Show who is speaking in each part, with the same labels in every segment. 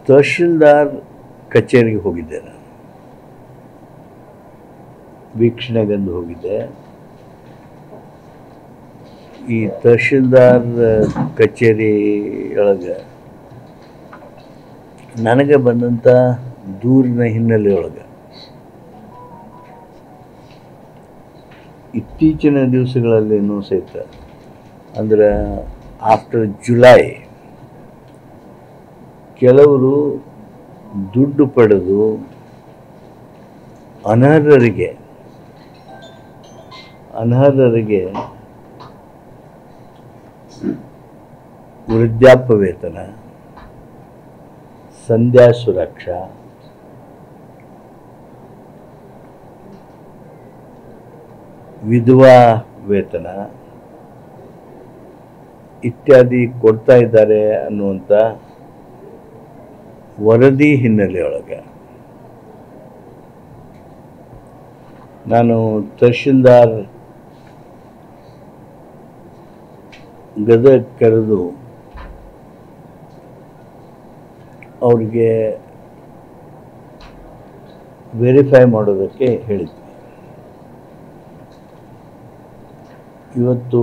Speaker 1: ತಹಶೀಲ್ದಾರ್ ಕಚೇರಿಗೆ ಹೋಗಿದ್ದೆ. ನಾನು ವೀಕ್ಷಣೆಗೆಂದು ಹೋಗಿದ್ದೆ. ಈ ತಹಶೀಲ್ದಾರ್ ಕಚೇರಿಯೊಳಗೆ ನನಗೆ ಬಂದಂಥ ದೂರಿನ ಹಿನ್ನೆಲೆಯೊಳಗೆ ಇತ್ತೀಚಿನ ದಿವಸಗಳಲ್ಲೇನೂ ಸಹಿತ ಅಂದರೆ ಆಫ್ಟರ್ ಜುಲೈ ಕೆಲವರು ದುಡ್ಡು ಪಡೆದು ಅನರ್ಹರಿಗೆ ವೃದ್ಧಾಪ್ಯ ವೇತನ, ಸಂಧ್ಯಾ ಸುರಕ್ಷಾ, ವಿಧವಾ ವೇತನ ಇತ್ಯಾದಿ ಕೊಡ್ತಾ ಇದ್ದಾರೆ ಅನ್ನುವಂಥ ವರದಿ ಹಿನ್ನೆಲೆಯೊಳಗೆ ನಾನು ತಹಶೀಲ್ದಾರ್ ಗದಗ ಕರೆದು ಅವ್ರಿಗೆ ವೆರಿಫೈ ಮಾಡೋದಕ್ಕೆ ಹೇಳಿದ್ವಿ. ಇವತ್ತು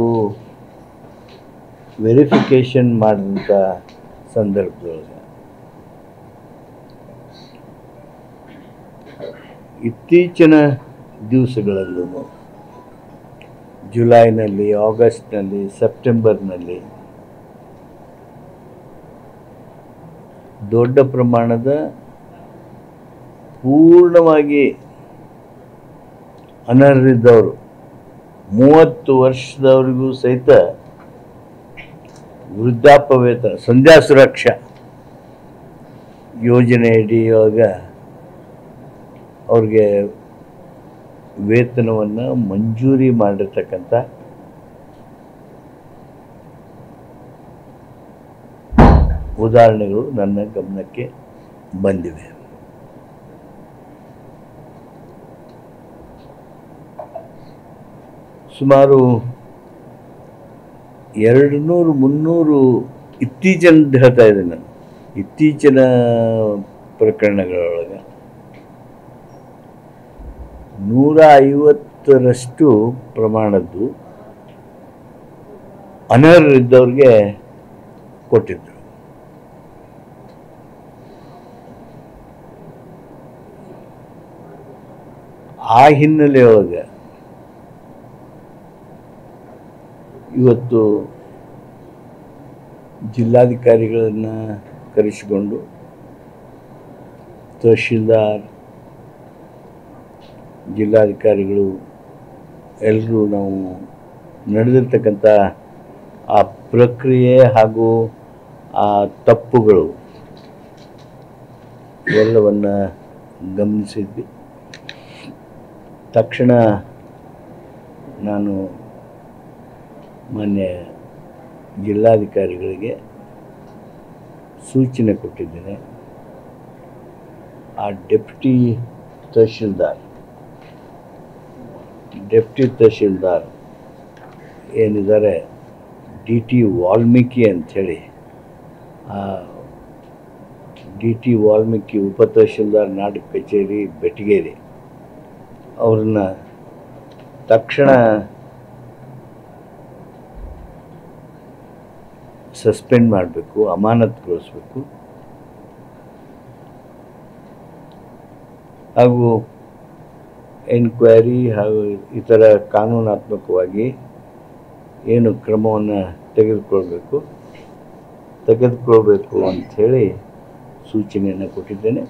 Speaker 1: ವೆರಿಫಿಕೇಷನ್ ಮಾಡಿದಂಥ ಸಂದರ್ಭದೊಳಗೆ ಇತ್ತೀಚಿನ ದಿವಸಗಳಲ್ಲೂ ಜುಲೈನಲ್ಲಿ, ಆಗಸ್ಟ್ನಲ್ಲಿ, ಸೆಪ್ಟೆಂಬರ್ನಲ್ಲಿ ದೊಡ್ಡ ಪ್ರಮಾಣದ ಪೂರ್ಣವಾಗಿ ಅನರ್ಹರಿದ್ದವರು 30 ವರ್ಷದವರೆಗೂ ಸಹಿತ ವೃದ್ಧಾಪ್ಯ ವೇತನ, ಸಂಧ್ಯಾ ಸುರಕ್ಷಾ ಯೋಜನೆ ಅಡಿಯೊಳಗೆ ಅವ್ರಿಗೆ ವೇತನವನ್ನು ಮಂಜೂರಿ ಮಾಡಿರ್ತಕ್ಕಂಥ ಉದಾಹರಣೆಗಳು ನನ್ನ ಗಮನಕ್ಕೆ ಬಂದಿವೆ. ಸುಮಾರು 200-300 ಇತ್ತೀಚಿನ ಹೇಳ್ತಾ ಇದ್ದೀನಿ ನಾನು, ಇತ್ತೀಚಿನ ಪ್ರಕರಣಗಳೊಳಗೆ 150ರಷ್ಟು ಪ್ರಮಾಣದ್ದು ಅನರ್ಹರಿದ್ದವ್ರಿಗೆ ಕೊಟ್ಟಿದ್ರು. ಆ ಹಿನ್ನೆಲೆಯೊಳಗೆ ಇವತ್ತು ಜಿಲ್ಲಾಧಿಕಾರಿಗಳನ್ನು ಕರೆಸಿಕೊಂಡು ತಹಶೀಲ್ದಾರ್, ಜಿಲ್ಲಾಧಿಕಾರಿಗಳು ಎಲ್ಲರೂ ನಾವು ನಡೆದಿರ್ತಕ್ಕಂಥ ಆ ಪ್ರಕ್ರಿಯೆ ಹಾಗೂ ಆ ತಪ್ಪುಗಳು ಎಲ್ಲವನ್ನು ಗಮನಿಸಿದ್ವಿ. ತಕ್ಷಣ ನಾನು ಮಾನ್ಯ ಜಿಲ್ಲಾಧಿಕಾರಿಗಳಿಗೆ ಸೂಚನೆ ಕೊಟ್ಟಿದ್ದೇನೆ. ಆ ಡೆಪ್ಟಿ ತಹಶೀಲ್ದಾರ್ ಏನಿದ್ದಾರೆ, DT ವಾಲ್ಮೀಕಿ ಅಂಥೇಳಿ, ಆ DT ವಾಲ್ಮೀಕಿ ಉಪ ತಹಶೀಲ್ದಾರ್ ನಾಡ ಕಚೇರಿ ಬೆಟಗೇರಿ, ಅವ್ರನ್ನ ತಕ್ಷಣ ಸಸ್ಪೆಂಡ್ ಮಾಡಬೇಕು, ಅಮಾನತುಗೊಳಿಸಬೇಕು. ಹಾಗೂ ಎನ್ಕ್ವೈರಿ ಹಾಗೂ ಇತರ ಕಾನೂನಾತ್ಮಕವಾಗಿ ಏನು ಕ್ರಮವನ್ನು ತೆಗೆದುಕೊಳ್ಬೇಕು ಅಂಥೇಳಿ ಸೂಚನೆಯನ್ನು ಕೊಟ್ಟಿದ್ದೇನೆ.